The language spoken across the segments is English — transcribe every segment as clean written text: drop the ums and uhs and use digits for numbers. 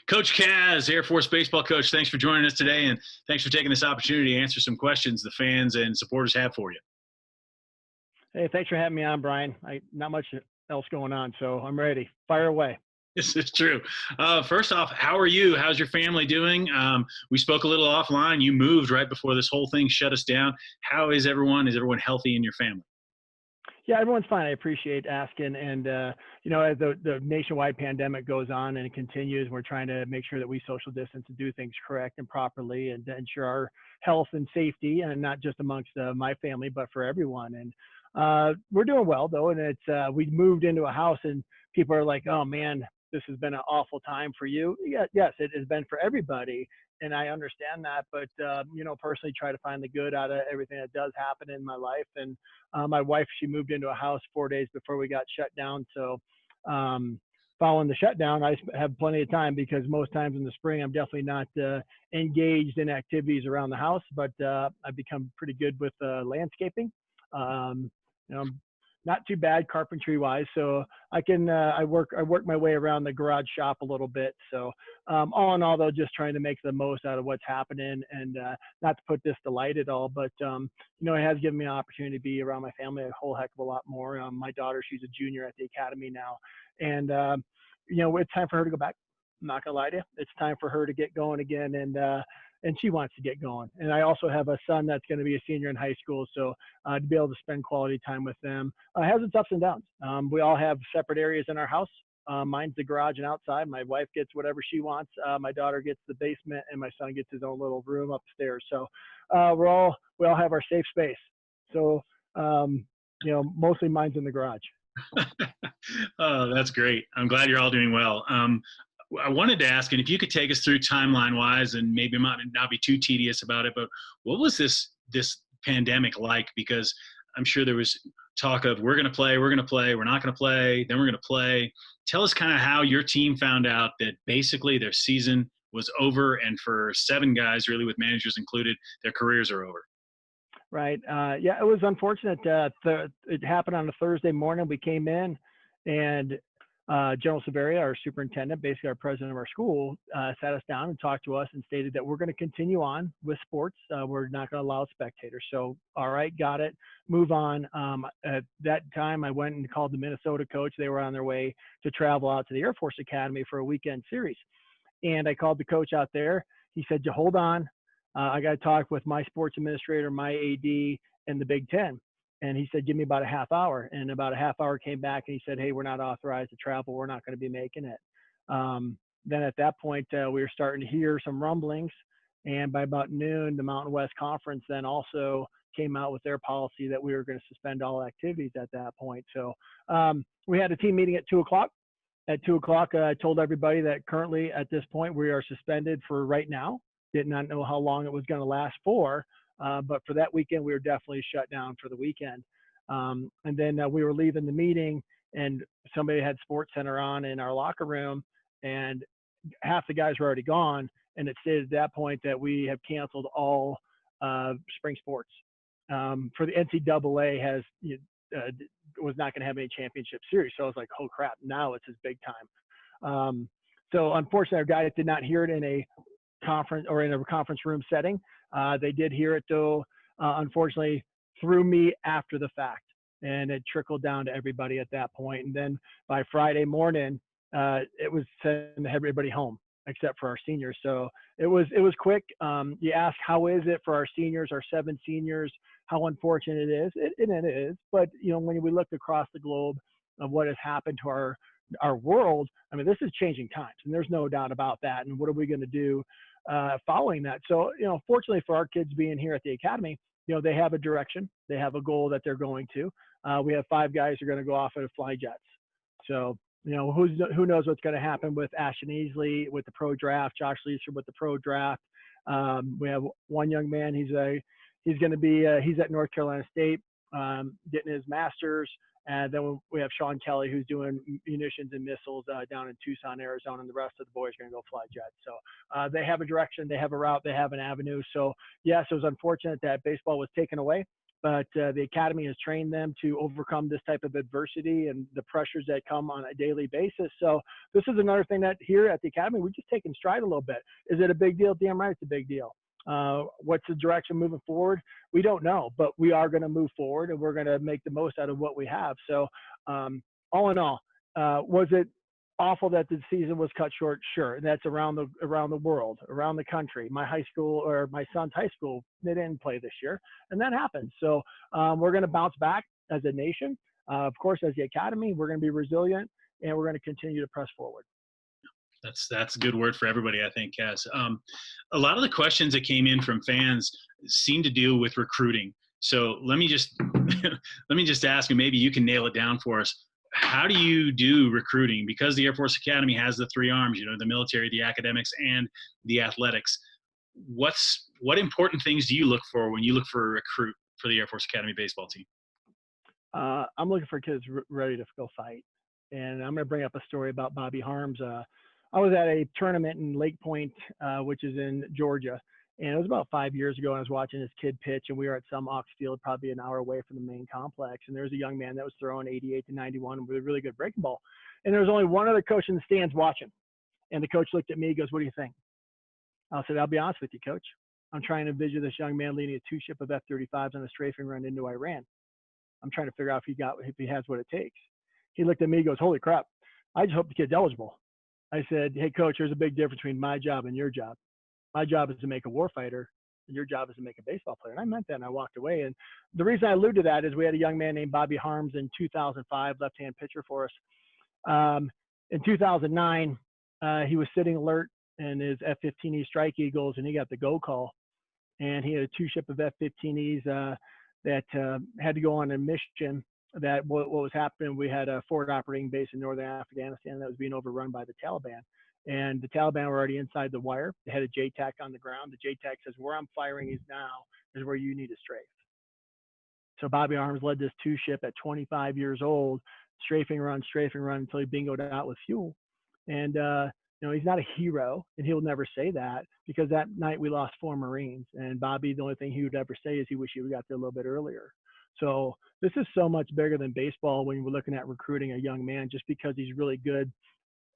Coach Kaz, Air Force baseball coach, thanks for joining us today, and thanks for taking this opportunity to answer some questions the fans and supporters have for you. Hey, thanks for having me on, Brian. Not much else going on, so I'm ready. Fire away. This is true. First off, how are you? How's your family doing? We spoke a little offline. You moved right before this whole thing shut us down. How is everyone? Is everyone healthy in your family? Yeah, everyone's fine. I appreciate asking. And, as the nationwide pandemic goes on and it continues, we're trying to make sure that we social distance and do things correct and properly and to ensure our health and safety, and not just amongst my family, but for everyone. And we're doing well, though. And we moved into a house and people are like, oh, man, this has been an awful time for you. Yeah, yes, it has been for everybody. And I understand that, but personally try to find the good out of everything that does happen in my life. And my wife, she moved into a house 4 days before we got shut down. So following the shutdown, I have plenty of time, because most times in the spring, I'm definitely not engaged in activities around the house, but I've become pretty good with landscaping. I'm not too bad carpentry wise, so I work my way around the garage shop a little bit. So all in all, though, just trying to make the most out of what's happening, and not to put this to light at all, but it has given me an opportunity to be around my family a whole heck of a lot more. My daughter, she's a junior at the academy now, and it's time for her to go back. I'm not gonna lie to you, it's time for her to get going again, and she wants to get going. And I also have a son that's going to be a senior in high school, so to be able to spend quality time with them has its ups and downs. We all have separate areas in our house. Mine's the garage and outside. My wife gets whatever she wants. My daughter gets the basement, and my son gets his own little room upstairs. So we all have our safe space. So mostly mine's in the garage. Oh, that's great. I'm glad you're all doing well. I wanted to ask, and if you could take us through timeline-wise, and maybe might not be too tedious about it, but what was this pandemic like? Because I'm sure there was talk of we're going to play, we're not going to play, then we're going to play. Tell us kind of how your team found out that basically their season was over, and for 7 guys, really with managers included, their careers are over. Right. Yeah, it was unfortunate. It happened on a Thursday morning. We came in, and General Severia, our superintendent, basically our president of our school, sat us down and talked to us and stated that we're going to continue on with sports. We're not going to allow spectators. So, all right, got it. Move on. At that time, I went and called the Minnesota coach. They were on their way to travel out to the Air Force Academy for a weekend series. And I called the coach out there. He said, hold on. I got to talk with my sports administrator, my AD, and the Big Ten. And he said, give me about a half hour. And about a half hour came back, and he said, hey, we're not authorized to travel. We're not going to be making it. Then at that point, we were starting to hear some rumblings. And by about noon, the Mountain West Conference then also came out with their policy that we were going to suspend all activities at that point. So we had a team meeting at 2 o'clock. At 2 o'clock, I told everybody that currently at this point, we are suspended for right now. Did not know how long it was going to last for. But for that weekend, we were definitely shut down for the weekend. And then we were leaving the meeting, and somebody had Sports Center on in our locker room, and half the guys were already gone. And it stated at that point that we have canceled all spring sports. For the NCAA was not going to have any championship series. So I was like, oh crap, now it's his big time. So unfortunately, our guys did not hear it in a conference or in a conference room setting. They did hear it, though, unfortunately, through me after the fact, and it trickled down to everybody at that point. And then by Friday morning, it was sending everybody home except for our seniors. So it was quick. You ask, how is it for our seniors, our 7 seniors? How unfortunate it is. It is. But when we look across the globe of what has happened to our world, I mean, this is changing times, and there's no doubt about that. And what are we going to do following that? So, fortunately for our kids being here at the academy, they have a direction, they have a goal that they're going to. We have 5 guys who are going to go off at fly jets. So, who knows what's going to happen with Ashton Easley with the pro draft, Josh Leeser with the pro draft. We have one young man. He's going to be he's at North Carolina State getting his master's. And then we have Sean Kelly, who's doing munitions and missiles down in Tucson, Arizona, and the rest of the boys are going to go fly jets. So they have a direction, they have a route, they have an avenue. So yes, it was unfortunate that baseball was taken away, but the academy has trained them to overcome this type of adversity and the pressures that come on a daily basis. So this is another thing that here at the academy, we just take in stride a little bit. Is it a big deal? Damn right, it's a big deal. What's the direction moving forward? We don't know, but we are going to move forward and we're going to make the most out of what we have. So all in all, was it awful that the season was cut short? Sure. And that's around the world, around the country. My high school, or my son's high school, they didn't play this year, and that happened. So we're going to bounce back as a nation. Of course, as the academy, we're going to be resilient, and we're going to continue to press forward. That's a good word for everybody, I think, Kaz. A lot of the questions that came in from fans seem to deal with recruiting. So let me just let me just ask you, maybe you can nail it down for us. How do you do recruiting? Because the Air Force Academy has the three arms, the military, the academics, and the athletics. What important things do you look for when you look for a recruit for the Air Force Academy baseball team? I'm looking for kids ready to go fight. And I'm going to bring up a story about Bobby Harms. I was at a tournament in Lake Point, which is in Georgia. And it was about 5 years ago, and I was watching this kid pitch, and we were at some Ox Field, probably an hour away from the main complex. And there was a young man that was throwing 88 to 91 with a really good breaking ball. And there was only one other coach in the stands watching. And the coach looked at me and goes, "What do you think?" I said, "I'll be honest with you, coach. I'm trying to envision this young man leading a two-ship of F-35s on a strafing run into Iran. I'm trying to figure out if he has what it takes." He looked at me and goes, "Holy crap. I just hope the kid's eligible." I said, "Hey, coach, there's a big difference between my job and your job. My job is to make a warfighter, and your job is to make a baseball player." And I meant that, and I walked away. And the reason I allude to that is we had a young man named Bobby Harms in 2005, left-hand pitcher for us. In 2009, he was sitting alert in his F-15E Strike Eagles, and he got the go call. And he had a two-ship of F-15Es that had to go on a mission. That what was happening, we had a forward operating base in northern Afghanistan that was being overrun by the Taliban. And the Taliban were already inside the wire. They had a JTAC on the ground. The JTAC says, "Where I'm firing is now is where you need to strafe." So Bobby Arms led this two-ship at 25 years old, strafing run until he bingoed out with fuel. And, he's not a hero, and he'll never say that, because that night we lost 4 Marines. And Bobby, the only thing he would ever say is he wished he would got there a little bit earlier. So this is so much bigger than baseball when we're looking at recruiting a young man. Just because he's really good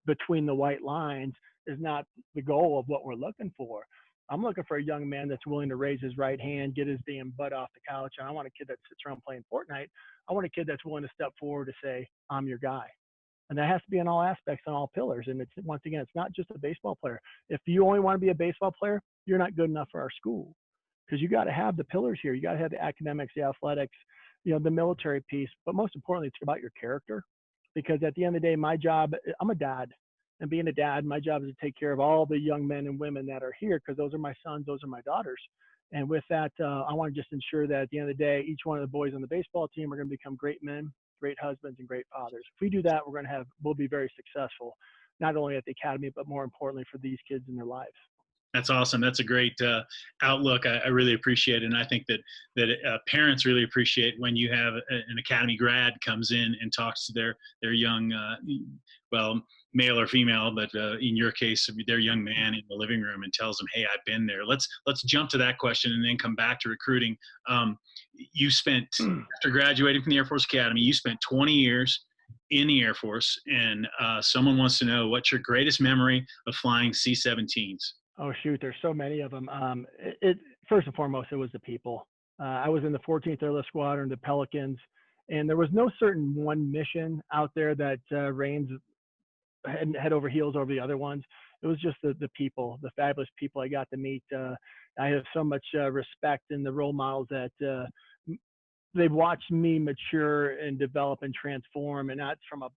between the white lines is not the goal of what we're looking for. I'm looking for a young man that's willing to raise his right hand, get his damn butt off the couch. And I want a kid that sits around playing Fortnite. I want a kid that's willing to step forward to say, "I'm your guy." And that has to be in all aspects, on all pillars. And it's, once again, it's not just a baseball player. If you only want to be a baseball player, you're not good enough for our school, because you got to have the pillars here. You got to have the academics, the athletics, the military piece. But most importantly, it's about your character. Because at the end of the day, my job, I'm a dad. And being a dad, my job is to take care of all the young men and women that are here, because those are my sons, those are my daughters. And with that, I want to just ensure that at the end of the day, each one of the boys on the baseball team are going to become great men, great husbands, and great fathers. If we do that, we'll be very successful, not only at the academy, but more importantly for these kids in their lives. That's awesome. That's a great outlook. I really appreciate it. And I think that parents really appreciate when you have an academy grad comes in and talks to their young, male or female, but in your case, their young man in the living room, and tells them, "Hey, I've been there." Let's jump to that question and then come back to recruiting. You spent, after graduating from the Air Force Academy, you spent 20 years in the Air Force, and someone wants to know, what's your greatest memory of flying C-17s? Oh, shoot, there's so many of them. First and foremost, it was the people. I was in the 14th Airlift Squadron, the Pelicans, and there was no certain one mission out there that reigns head over heels over the other ones. It was just the people, the fabulous people I got to meet. I have so much respect in the role models that they've watched me mature and develop and transform, and not from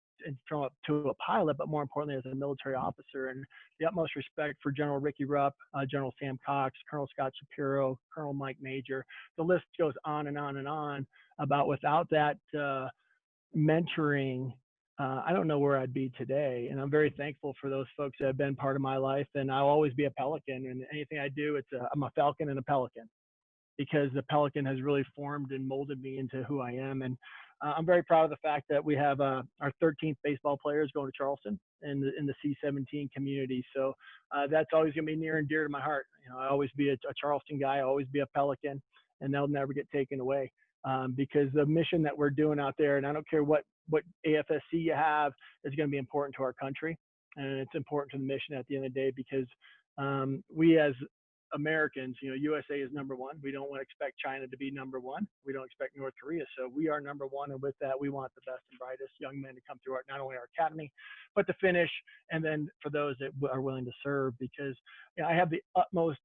to a pilot, but more importantly as a military officer. And the utmost respect for General Ricky Rupp, General Sam Cox, Colonel Scott Shapiro, Colonel Mike Major. The list goes on and on and on about, without that mentoring, I don't know where I'd be today. And I'm very thankful for those folks that have been part of my life. And I'll always be a Pelican. And anything I do, I'm a Falcon and a Pelican, because the Pelican has really formed and molded me into who I am. And I'm very proud of the fact that we have our 13th baseball players going to Charleston in the C-17 community. So that's always going to be near and dear to my heart. I always be a Charleston guy, I always be a Pelican, and they'll never get taken away. because the mission that we're doing out there, and I don't care what AFSC you have, is going to be important to our country, and it's important to the mission at the end of the day, because we as Americans, USA is number one. We don't want to expect China to be number one. We don't expect North Korea. So we are number one. And with that, we want the best and brightest young men to come through not only our academy, but to finish. And then for those that are willing to serve, because I have the utmost,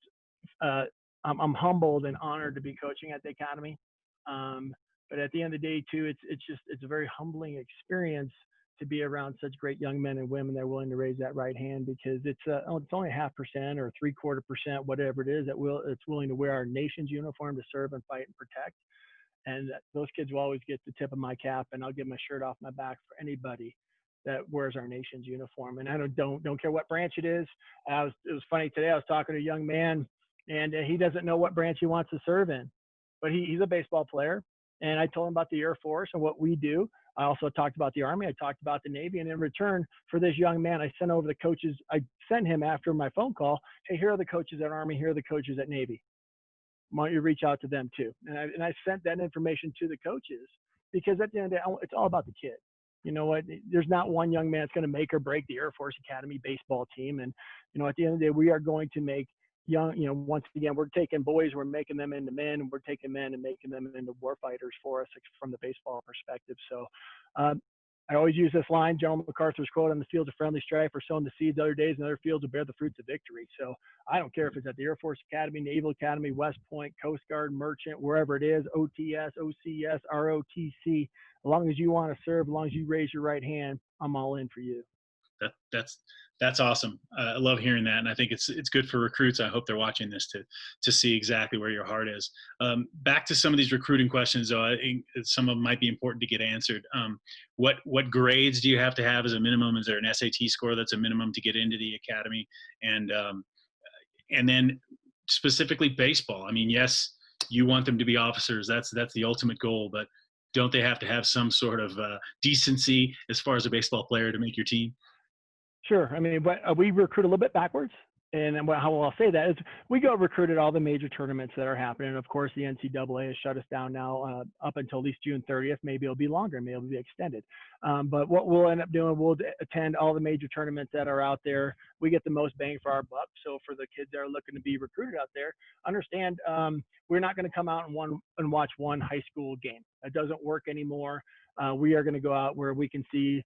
I'm humbled and honored to be coaching at the academy. But at the end of the day too, it's a very humbling experience to be around such great young men and women that are willing to raise that right hand, because it's only 0.5% or 0.75%, whatever it is, it's willing to wear our nation's uniform to serve and fight and protect. And those kids will always get the tip of my cap, and I'll give my shirt off my back for anybody that wears our nation's uniform. And I don't care what branch it is. It was funny today. I was talking to a young man, and he doesn't know what branch he wants to serve in, but he's a baseball player. And I told him about the Air Force and what we do. I also talked about the Army. I talked about the Navy. And in return for this young man, I sent over the coaches. I sent him after my phone call, hey, here are the coaches at Army. Here are the coaches at Navy. Why don't you reach out to them too? And I sent that information to the coaches, because at the end of the day, it's all about the kid. You know what? There's not one young man that's going to make or break the Air Force Academy baseball team. And, at the end of the day, we are going to make young, once again, we're taking boys, we're making them into men, and we're taking men and making them into war fighters for us from the baseball perspective. So I always use this line, General MacArthur's quote, on the fields of friendly strife are sown the seeds, other days and other fields will bear the fruits of victory. So I don't care if it's at the Air Force Academy, Naval Academy, West Point, Coast Guard, Merchant, wherever it is, OTS, OCS, ROTC, as long as you want to serve, as long as you raise your right hand, I'm all in for you. That's awesome. I love hearing that, and I think it's good for recruits. I hope they're watching this to see exactly where your heart is. Back to some of these recruiting questions, though. I think some of them might be important to get answered. What grades do you have to have as a minimum? Is there an SAT score that's a minimum to get into the academy? And then specifically baseball. I mean, yes, you want them to be officers. That's the ultimate goal, but don't they have to have some sort of decency as far as a baseball player to make your team? Sure. I mean, we recruit a little bit backwards. And how I'll say that is we go recruit at all the major tournaments that are happening. Of course, the NCAA has shut us down now up until at least June 30th. Maybe it'll be longer. Maybe it'll be extended. But what we'll end up doing, we'll attend all the major tournaments that are out there. We get the most bang for our buck. So for the kids that are looking to be recruited out there, understand we're not going to come out and watch one high school game. That doesn't work anymore. We are going to go out where we can see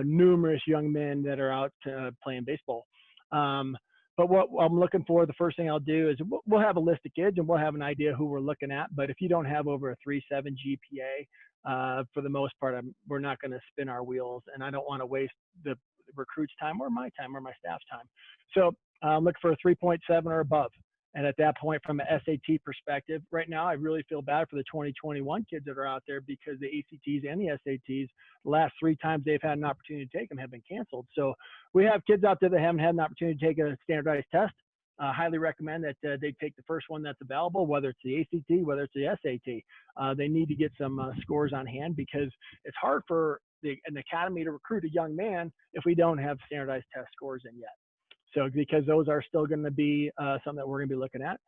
numerous young men that are out playing baseball. But what I'm looking for, the first thing I'll do is we'll have a list of kids and we'll have an idea who we're looking at. But if you don't have over a 3.7 GPA, for the most part, we're not going to spin our wheels. And I don't want to waste the recruit's time or my staff's time. So look for a 3.7 or above. And at that point, from an SAT perspective, right now, I really feel bad for the 2021 kids that are out there, because the ACTs and the SATs, the last 3 times they've had an opportunity to take them have been canceled. So we have kids out there that haven't had an opportunity to take a standardized test. Highly recommend that they take the first one that's available, whether it's the ACT, whether it's the SAT. They need to get some scores on hand, because it's hard for an academy to recruit a young man if we don't have standardized test scores in yet. So because those are still going to be something that we're going to be looking at.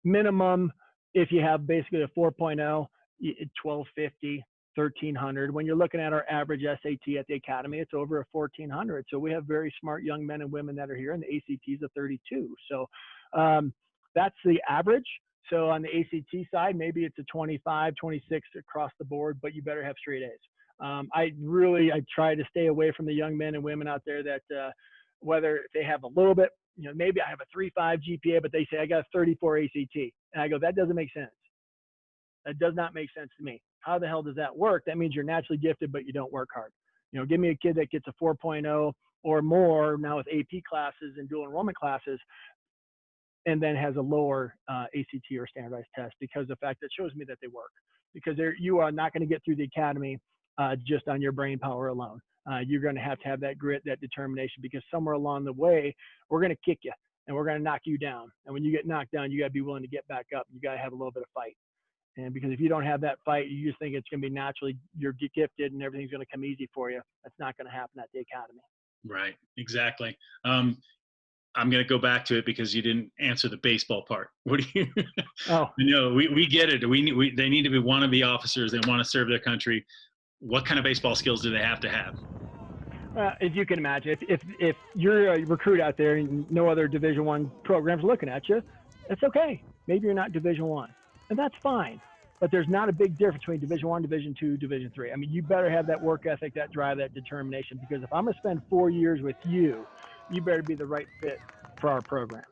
Minimum, if you have basically a 4.0, 1250, 1300. When you're looking at our average SAT at the academy, it's over a 1400. So we have very smart young men and women that are here, and the ACT is a 32. So that's the average. So on the ACT side, maybe it's a 25, 26 across the board, but you better have straight A's. I try to stay away from the young men and women out there that whether they have a little bit, maybe I have a 3.5 GPA, but they say I got a 34 ACT. And I go, that doesn't make sense. That does not make sense to me. How the hell does that work? That means you're naturally gifted, but you don't work hard. Give me a kid that gets a 4.0 or more now with AP classes and dual enrollment classes, and then has a lower ACT or standardized test, because the fact that shows me that they work. Because you are not going to get through the academy just on your brain power alone. You're going to have that grit, that determination, because somewhere along the way, we're going to kick you and we're going to knock you down. And when you get knocked down, you got to be willing to get back up. You got to have a little bit of fight. And because if you don't have that fight, you just think it's going to be naturally, you're gifted and everything's going to come easy for you. That's not going to happen at the academy. Right. Exactly. I'm going to go back to it because you didn't answer the baseball part. What do you? Oh, No, we get it. They need to want to be officers. They want to serve their country. What kind of baseball skills do they have to have? as you can imagine, if you're a recruit out there and no other Division One programs looking at you, it's okay. Maybe you're not Division One, and that's fine. But there's not a big difference between Division One, Division Two, Division Three. I mean, you better have that work ethic, that drive, that determination. Because if I'm going to spend 4 years with you, you better be the right fit for our program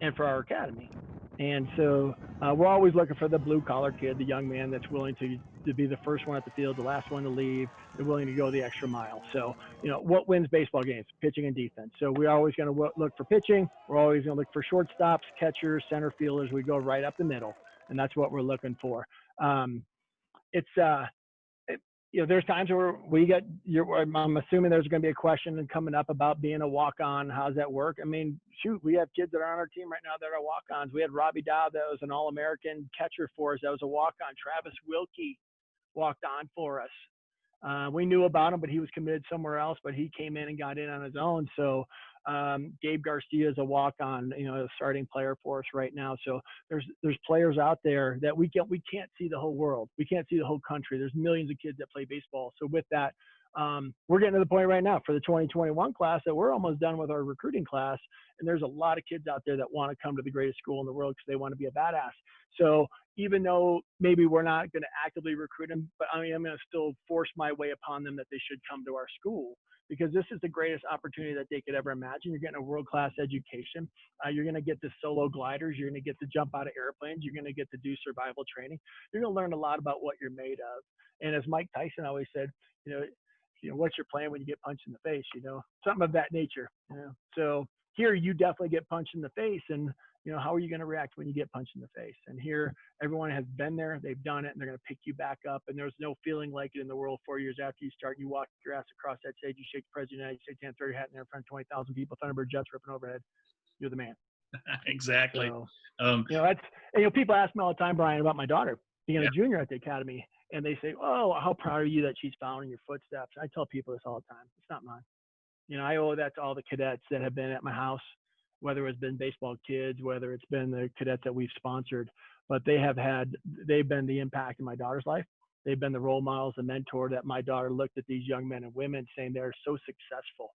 and for our academy. And so we're always looking for the blue collar kid, the young man that's willing to be the first one at the field, the last one to leave, and willing to go the extra mile. So, what wins baseball games? Pitching and defense. So we're always going to look for pitching. We're always going to look for shortstops, catchers, center fielders. We go right up the middle, and that's what we're looking for. It's there's times where I'm assuming there's going to be a question coming up about being a walk-on. How's that work? I mean, shoot, we have kids that are on our team right now that are walk-ons. We had Robbie Dow that was an All-American catcher for us. That was a walk-on. Travis Wilkie walked on for us. We knew about him, but he was committed somewhere else, but he came in and got in on his own. So Gabe Garcia is a walk-on, a starting player for us right now. So there's players out there that we can't see the whole world. We can't see the whole country. There's millions of kids that play baseball. So with that, we're getting to the point right now for the 2021 class that we're almost done with our recruiting class. And there's a lot of kids out there that want to come to the greatest school in the world because they want to be a badass. So even though maybe we're not going to actively recruit them, but I'm going to still force my way upon them that they should come to our school, because this is the greatest opportunity that they could ever imagine. You're getting a world-class education. You're going to get to solo gliders. You're going to get to jump out of airplanes. You're going to get to do survival training. You're going to learn a lot about what you're made of. And as Mike Tyson always said, what's your plan when you get punched in the face? Something of that nature. So here you definitely get punched in the face, and how are you going to react when you get punched in the face? And here, everyone has been there, they've done it, and they're going to pick you back up. And there's no feeling like it in the world 4 years after you start. You walk your ass across that stage, you shake the president of the United States hand, throw your hat in there in front of 20,000 people, Thunderbird jets ripping overhead. You're the man. Exactly. So, people ask me all the time, Brian, about my daughter being a junior at the academy, and they say, "Oh, how proud are you that she's following your footsteps?" I tell people this all the time. It's not mine. I owe that to all the cadets that have been at my house, whether it's been baseball kids, whether it's been the cadets that we've sponsored, but they've been the impact in my daughter's life. They've been the role models, the mentor that my daughter looked at these young men and women saying they're so successful.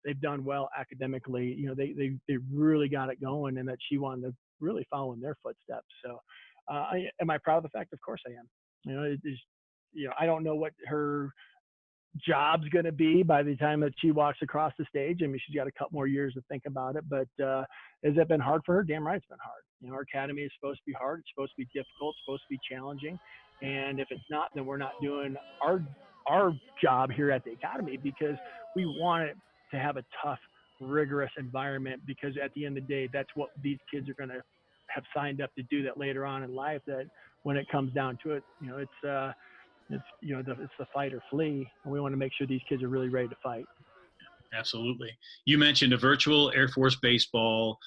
They've done well academically. They really got it going, and that she wanted to really follow in their footsteps. So, am I proud of the fact? Of course I am. I don't know what her job's going to be by the time that she walks across the stage. I mean, she's got a couple more years to think about it, but has it been hard for her? Damn right it's been hard. Our academy is supposed to be hard. It's supposed to be difficult. It's supposed to be challenging. And if it's not, then we're not doing our job here at the academy, because we want it to have a tough, rigorous environment, because at the end of the day, that's what these kids are going to have signed up to do, that later on in life, that when it comes down to it, it's the fight or flee, and we want to make sure these kids are really ready to fight. Absolutely. You mentioned a virtual Air Force baseball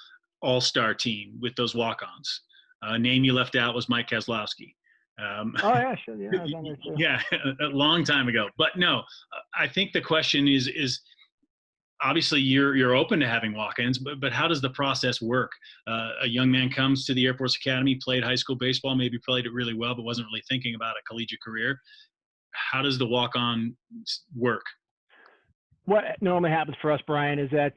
all-star team with those walk-ons. A name you left out was Mike Kazlausky. Oh yeah, sure. Yeah, I was on there too. Yeah, a long time ago. But no, I think the question is obviously you're open to having walk-ins, but how does the process work? A young man comes to the Air Force Academy, played high school baseball, maybe played it really well, but wasn't really thinking about a collegiate career. How does the walk-on work? What normally happens for us, Brian, is that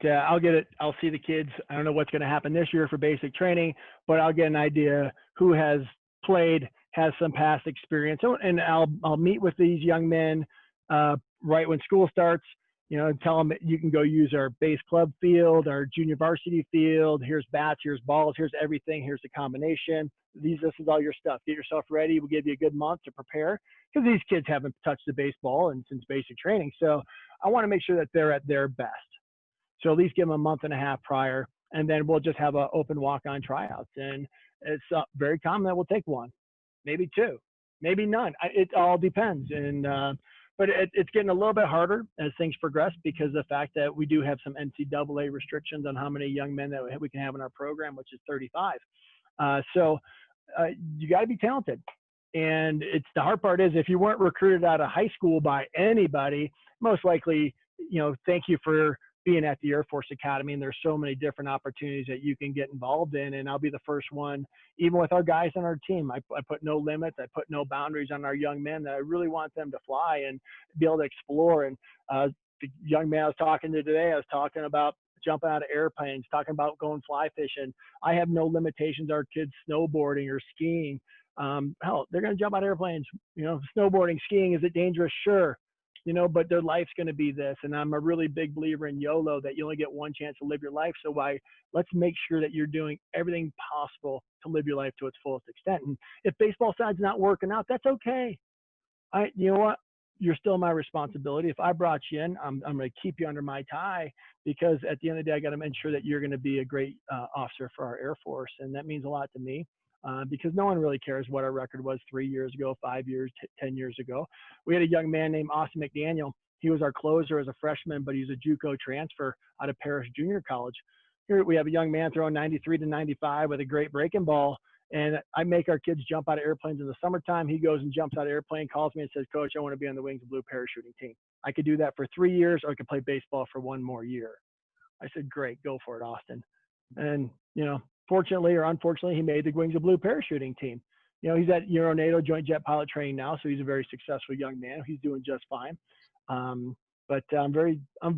I'll see the kids. I don't know what's going to happen this year for basic training, but I'll get an idea who has played, has some past experience, and I'll meet with these young men right when school starts. Tell them that you can go use our base club field, our junior varsity field. Here's bats, here's balls, here's everything. Here's the combination. This is all your stuff. Get yourself ready. We'll give you a good month to prepare, because these kids haven't touched the baseball since basic training. So I want to make sure that they're at their best. So at least give them a month and a half prior, and then we'll just have an open walk-on tryouts. And it's very common that we'll take one, maybe two, maybe none. It all depends. But it's getting a little bit harder as things progress, because of the fact that we do have some NCAA restrictions on how many young men that we can have in our program, which is 35. So you got to be talented. And the hard part is, if you weren't recruited out of high school by anybody, most likely, thank you for being at the Air Force Academy, and there's so many different opportunities that you can get involved in. And I'll be the first one, even with our guys on our team, I put no limits, I put no boundaries on our young men, that I really want them to fly and be able to explore. And the young man I was talking to today, I was talking about jumping out of airplanes, talking about going fly fishing. I have no limitations. Our kids snowboarding or skiing. Hell, they're going to jump out of airplanes. Snowboarding, skiing, is it dangerous? Sure. But their life's going to be this. And I'm a really big believer in YOLO, that you only get one chance to live your life. So let's make sure that you're doing everything possible to live your life to its fullest extent. And if baseball side's not working out, that's okay. You know what? You're still my responsibility. If I brought you in, I'm going to keep you under my tie, because at the end of the day, I got to make sure that you're going to be a great officer for our Air Force. And that means a lot to me. Because no one really cares what our record was 3 years ago, 5 years, 10 years ago. We had a young man named Austin McDaniel. He was our closer as a freshman, but he's a JUCO transfer out of Parrish Junior College. Here we have a young man throwing 93 to 95 with a great breaking ball. And I make our kids jump out of airplanes in the summertime. He goes and jumps out of airplane, calls me and says, "Coach, I want to be on the Wings of Blue parachuting team. I could do that for 3 years, or I could play baseball for 1 more year." I said, "Great, go for it, Austin." And, fortunately or unfortunately, he made the Wings of Blue parachuting team. He's at NATO Joint Jet Pilot Training now, so he's a very successful young man. He's doing just fine. But I'm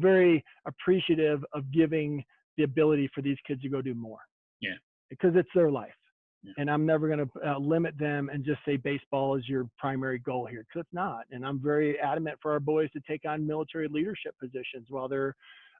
very appreciative of giving the ability for these kids to go do more. Yeah. Because it's their life. Yeah. And I'm never going to limit them and just say baseball is your primary goal here, because it's not. And I'm very adamant for our boys to take on military leadership positions while they're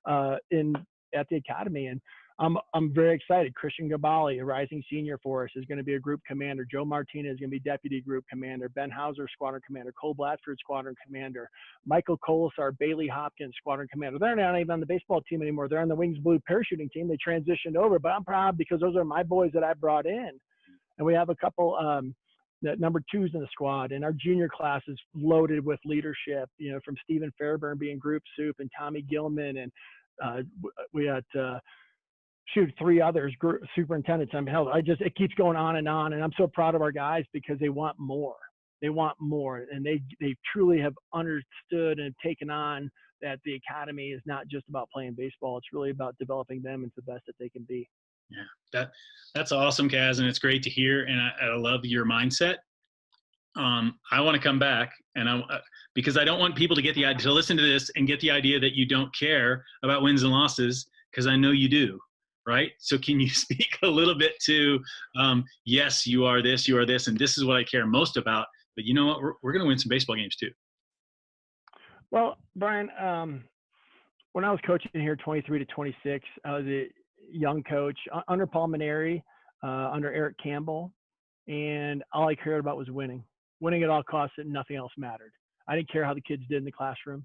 at the academy. And I'm very excited. Christian Gabali, a rising senior for us, is going to be a group commander. Joe Martinez is going to be deputy group commander. Ben Hauser, squadron commander. Cole Blatchford, squadron commander. Michael Colasar, Bailey Hopkins, squadron commander. They're not even on the baseball team anymore. They're on the Wings Blue parachuting team. They transitioned over, but I'm proud because those are my boys that I brought in. And we have a couple number 2s in the squad, and our junior class is loaded with leadership, from Stephen Fairburn being group soup, and Tommy Gilman, and we had 3 others, superintendents. It keeps going on, and I'm so proud of our guys because they want more. They want more, and they truly have understood and taken on that the academy is not just about playing baseball. It's really about developing them into the best that they can be. Yeah, that's awesome, Kaz, and it's great to hear, and I love your mindset. I want to come back, and because I don't want people to listen to this and get the idea that you don't care about wins and losses, because I know you do. Right? So can you speak a little bit to, yes, you are this, and this is what I care most about, but you know what? We're going to win some baseball games too. Well, Brian, when I was coaching here 23 to 26, I was a young coach under Paul Maneri, under Eric Campbell, and all I cared about was winning at all costs, and nothing else mattered. I didn't care how the kids did in the classroom.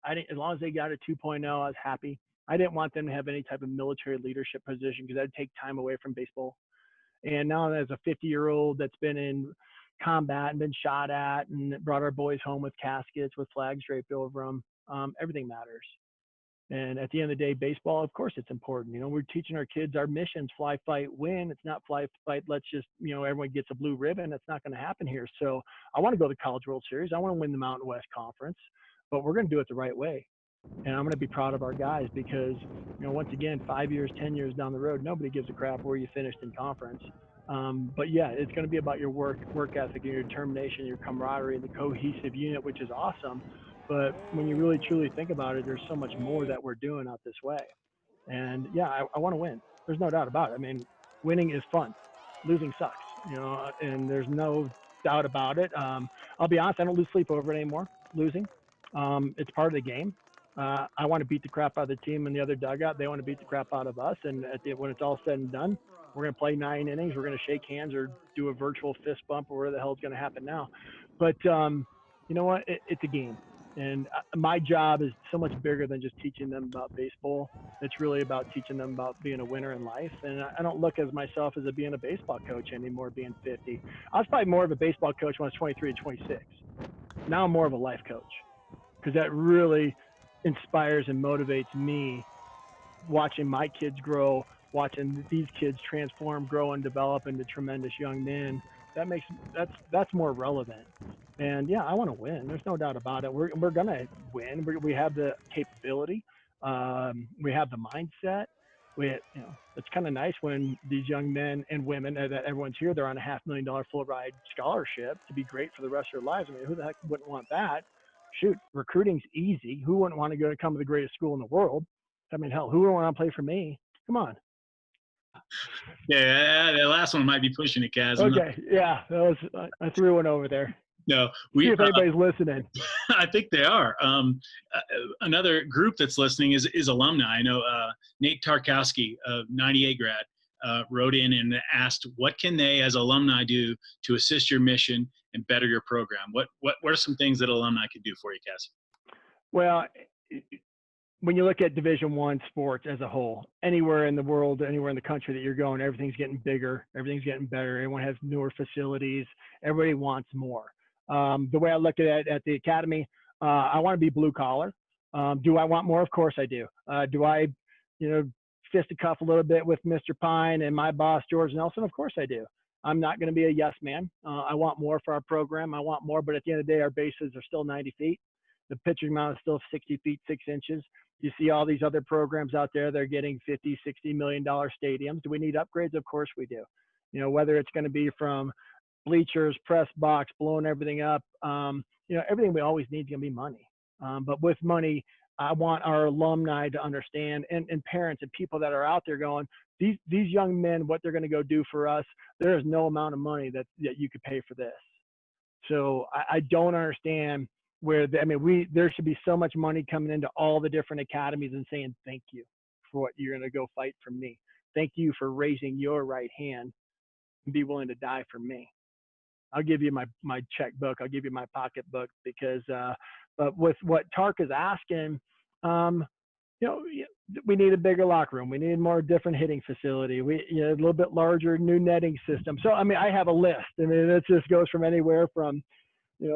As long as they got a 2.0, I was happy. I didn't want them to have any type of military leadership position, because that'd take time away from baseball. And now, as a 50-year-old that's been in combat and been shot at and brought our boys home with caskets with flags draped over them, everything matters. And at the end of the day, baseball, of course, it's important. We're teaching our kids our mission's fly, fight, win. It's not fly, fight, let's just, everyone gets a blue ribbon. That's not going to happen here. So I want to go to the College World Series. I want to win the Mountain West Conference, but we're going to do it the right way. And I'm going to be proud of our guys because, once again, 5 years, 10 years down the road, nobody gives a crap where you finished in conference. But yeah, it's going to be about your work ethic, your determination, your camaraderie, the cohesive unit, which is awesome. But when you really truly think about it, there's so much more that we're doing out this way. And yeah, I want to win. There's no doubt about it. I mean, winning is fun. Losing sucks, and there's no doubt about it. I'll be honest, I don't lose sleep over it anymore, losing. It's part of the game. I want to beat the crap out of the team in the other dugout. They want to beat the crap out of us. And when it's all said and done, we're going to play 9 innings. We're going to shake hands or do a virtual fist bump or whatever the hell is going to happen now. But you know what? It's a game. And my job is so much bigger than just teaching them about baseball. It's really about teaching them about being a winner in life. And I don't look at myself as being a baseball coach anymore, being 50. I was probably more of a baseball coach when I was 23 to 26. Now I'm more of a life coach, because that really inspires and motivates me, watching my kids grow, watching these kids transform, grow, and develop into tremendous young men. That's more relevant. And yeah, I want to win. There's no doubt about it. We're gonna win. We have the capability. We have the mindset. It's kind of nice when these young men and women that everyone's here, they're on a $500,000 full ride scholarship to be great for the rest of their lives. I mean, who the heck wouldn't want that? Shoot, recruiting's easy. Who wouldn't want to go to come to the greatest school in the world? I mean, hell, who would want to play for me? Come on. Yeah, the last one might be pushing it, Kaz. Okay, yeah, I threw one over there. No, See if anybody's listening. I think they are. Another group that's listening is alumni. I know Nate Tarkowski, a 98 grad, wrote in and asked, what can they as alumni do to assist your mission and better your program? What are some things that alumni could do for you, Kaz? Well, when you look at Division I sports as a whole, anywhere in the world, anywhere in the country that you're going, everything's getting bigger, everything's getting better. Everyone has newer facilities. Everybody wants more. The way I look at it at the academy, I want to be blue collar. Do I want more? Of course I do. Do I, fisticuff a little bit with Mr. Pine and my boss, George Nelson? Of course I do. I'm not going to be a yes man. I want more for our program. I want more, but at the end of the day, our bases are still 90 feet. The pitcher's mound is still 60 feet, 6 inches. You see all these other programs out there, they're getting $50, $60 million stadiums. Do we need upgrades? Of course we do. Whether it's going to be from bleachers, press box, blowing everything up, everything we always need is going to be money. But with money, I want our alumni to understand, and parents and people that are out there going, these young men, what they're going to go do for us, there is no amount of money that you could pay for this. So I don't understand where there should be so much money coming into all the different academies and saying thank you for what you're going to go fight for me. Thank you for raising your right hand and be willing to die for me. I'll give you my checkbook. I'll give you my pocketbook because, but with what Tark is asking, we need a bigger locker room. We need more different hitting facility. A little bit larger new netting system. So, I have a list. It just goes from anywhere from,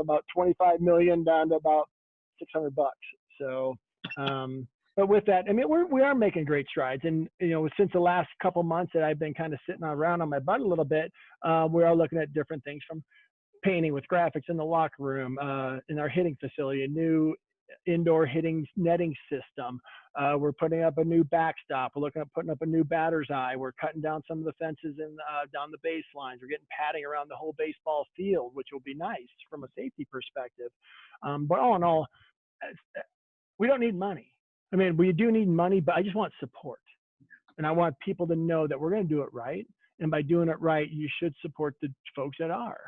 about 25 million down to about $600. So, but with that, we are making great strides. And, since the last couple months that I've been kind of sitting around on my butt a little bit, we are looking at different things from painting with graphics in the locker room, in our hitting facility, a new indoor hitting netting system. We're putting up a new backstop. We're looking at putting up a new batter's eye. We're cutting down some of the fences and down the baselines. We're getting padding around the whole baseball field, which will be nice from a safety perspective. But all in all, we don't need money. We do need money, but I just want support. And I want people to know that we're going to do it right. And by doing it right, you should support the folks that are.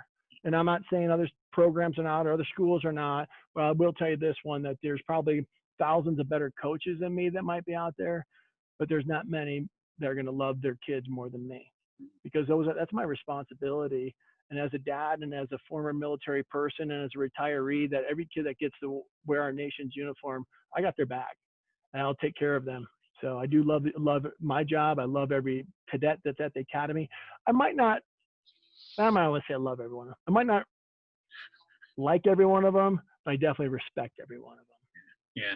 And I'm not saying other programs are not or other schools are not. Well, I will tell you this one, that there's probably thousands of better coaches than me that might be out there, but there's not many that are going to love their kids more than me, because that's my responsibility. And as a dad and as a former military person and as a retiree, that every kid that gets to wear our nation's uniform, I got their back and I'll take care of them. So I do love my job. I love every cadet that's at the academy. I might not always say I love everyone. I might not like every one of them, but I definitely respect every one of them. Yeah.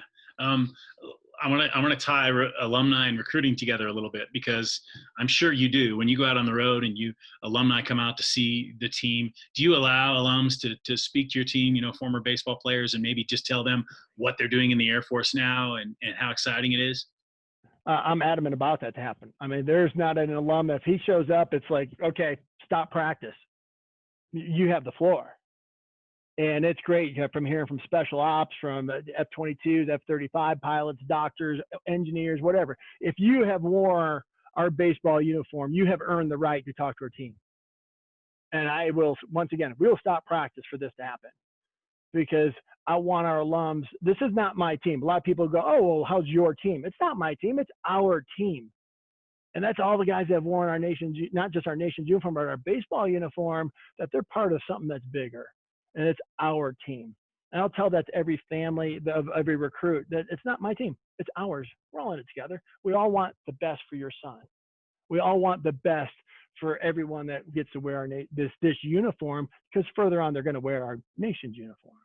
I want to tie alumni and recruiting together a little bit, because I'm sure you do. When you go out on the road and alumni come out to see the team, do you allow alums to speak to your team, former baseball players, and maybe just tell them what they're doing in the Air Force now and how exciting it is? I'm adamant about that to happen. There's not an alum, if he shows up, it's like, okay, stop practice. You have the floor. And it's great from hearing from special ops, from F-22s, F-35 pilots, doctors, engineers, whatever. If you have worn our baseball uniform, you have earned the right to talk to our team. And I will, once again, we'll stop practice for this to happen, because I want our alums. This is not my team. A lot of people go, oh, well, how's your team? It's not my team. It's our team. And that's all the guys that have worn our nation's, not just our nation's uniform, but our baseball uniform, that they're part of something that's bigger. And it's our team. And I'll tell that to every family, of every recruit, that it's not my team. It's ours. We're all in it together. We all want the best for your son. We all want the best for everyone that gets to wear this uniform, because further on, they're going to wear our nation's uniform.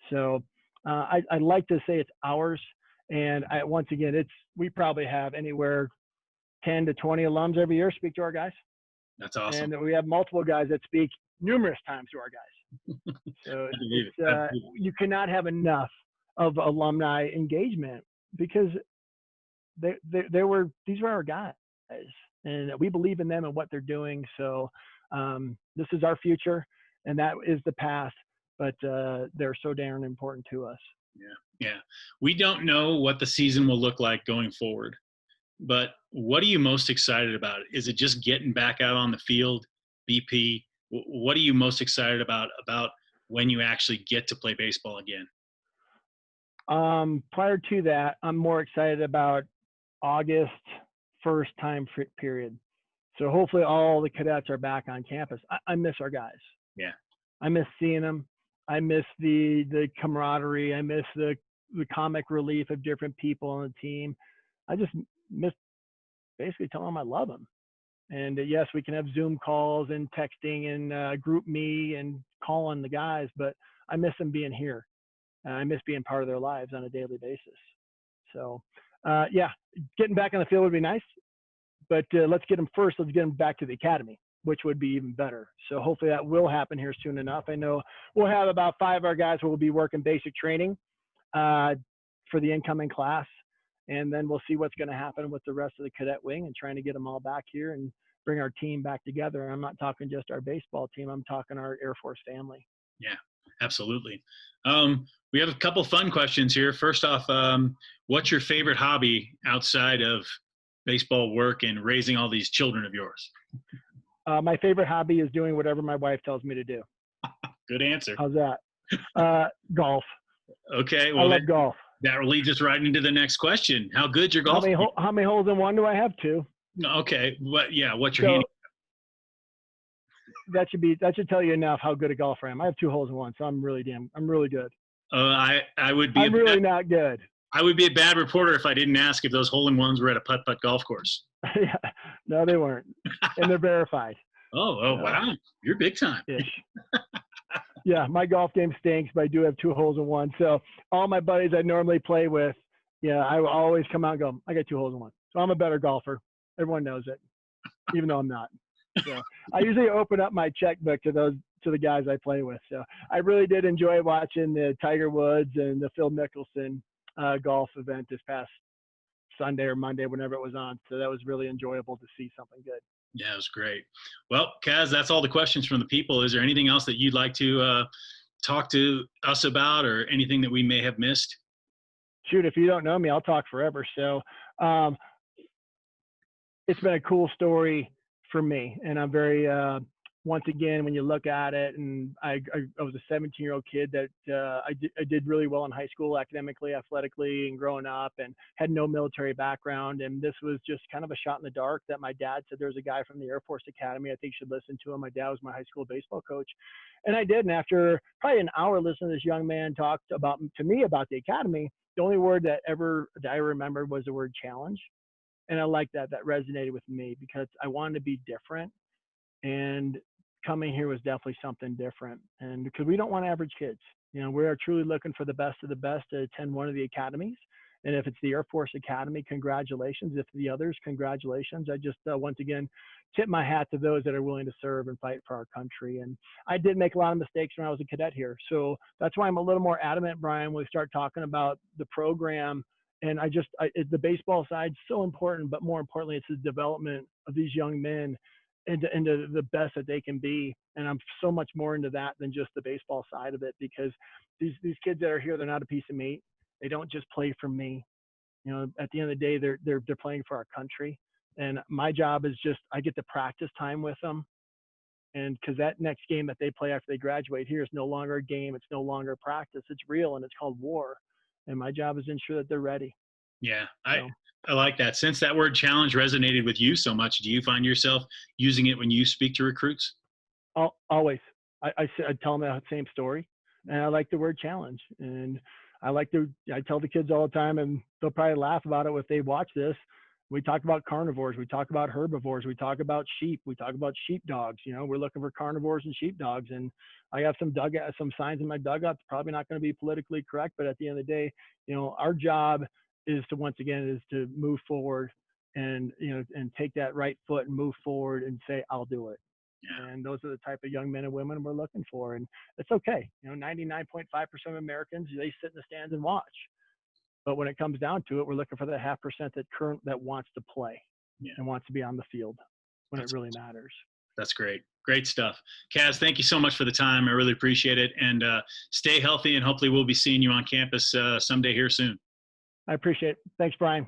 So I like to say it's ours. And once again, we probably have anywhere 10 to 20 alums every year speak to our guys. That's awesome. And we have multiple guys that speak numerous times to our guys. So you cannot have enough of alumni engagement, because these were our guys, and we believe in them and what they're doing. So this is our future, and that is the past. But they're so darn important to us. Yeah. We don't know what the season will look like going forward, but what are you most excited about? Is it just getting back out on the field, BP? What are you most excited about when you actually get to play baseball again? Prior to that, I'm more excited about August first time period. So hopefully all the cadets are back on campus. I miss our guys. Yeah. I miss seeing them. I miss the camaraderie. I miss the comic relief of different people on the team. I just miss basically telling them I love them. And yes, we can have Zoom calls and texting and group me and calling the guys, but I miss them being here. I miss being part of their lives on a daily basis. So, yeah, getting back on the field would be nice, but let's get them first. Let's get them back to the academy, which would be even better. So hopefully that will happen here soon enough. I know we'll have about 5 of our guys who will be working basic training for the incoming class. And then we'll see what's going to happen with the rest of the cadet wing and trying to get them all back here and bring our team back together. And I'm not talking just our baseball team. I'm talking our Air Force family. Yeah, absolutely. We have a couple fun questions here. First off, what's your favorite hobby outside of baseball work and raising all these children of yours? My favorite hobby is doing whatever my wife tells me to do. Good answer. How's that? Golf. Okay. Well, I love golf. That leads us right into the next question. How good your golf? How many holes in one do I have? 2. Okay. What's your handicap? That should tell you enough how good a golfer I am. I have 2 holes in one, so I'm really good. I would be. I'm really not good. I would be a bad reporter if I didn't ask if those hole-in-ones were at a putt-putt golf course. Yeah, no, they weren't, and they're verified. Wow, you're big time. Yeah, my golf game stinks, but I do have 2 holes in one. So all my buddies I normally play with, I will always come out and go, I got 2 holes in one. So I'm a better golfer. Everyone knows it, even though I'm not. So I usually open up my checkbook to the guys I play with. So I really did enjoy watching the Tiger Woods and the Phil Mickelson golf event this past Sunday or Monday, whenever it was on. So that was really enjoyable to see something good. Yeah, it was great. Well, Kaz, that's all the questions from the people. Is there anything else that you'd like to talk to us about, or anything that we may have missed? Shoot, if you don't know me, I'll talk forever. So it's been a cool story for me, and I'm very once again, when you look at it, and I was a 17-year-old kid that I did really well in high school, academically, athletically, and growing up, and had no military background. And this was just kind of a shot in the dark that my dad said, there's a guy from the Air Force Academy. I think you should listen to him. My dad was my high school baseball coach. And I did. And after probably an hour listening to this young man talk to me about the academy, the only word that I remembered was the word challenge. And I like that. That resonated with me because I wanted to be different. And coming here was definitely something different. And because we don't want average kids, we are truly looking for the best of the best to attend one of the academies. And if it's the Air Force Academy, congratulations. If the others, congratulations. I just, once again, tip my hat to those that are willing to serve and fight for our country. And I did make a lot of mistakes when I was a cadet here. So that's why I'm a little more adamant, Brian, when we start talking about the program. And the baseball side is so important, but more importantly, it's the development of these young men into the best that they can be. And I'm so much more into that than just the baseball side of it, because these kids that are here, they're not a piece of meat. They don't just play for me. At the end of the day, they're playing for our country. And my job is just, I get to practice time with them. And because that next game that they play after they graduate here is no longer a game. It's no longer practice. It's real, and it's called war. And my job is to ensure that they're ready. Yeah, I like that. Since that word challenge resonated with you so much, do you find yourself using it when you speak to recruits? Always. I tell them the same story, and I like the word challenge. And I tell the kids all the time, and they'll probably laugh about it if they watch this. We talk about carnivores. We talk about herbivores. We talk about sheep. We talk about sheepdogs. We're looking for carnivores and sheepdogs. And I have some signs in my dugout. It's probably not going to be politically correct, but at the end of the day, our job is to move forward and take that right foot and move forward and say, I'll do it. Yeah. And those are the type of young men and women we're looking for. And it's okay. 99.5% of Americans, they sit in the stands and watch. But when it comes down to it, we're looking for that 0.5% that wants to play and wants to be on the field when it really matters. That's great. Great stuff. Kaz, thank you so much for the time. I really appreciate it. And stay healthy, and hopefully we'll be seeing you on campus someday here soon. I appreciate it. Thanks, Brian.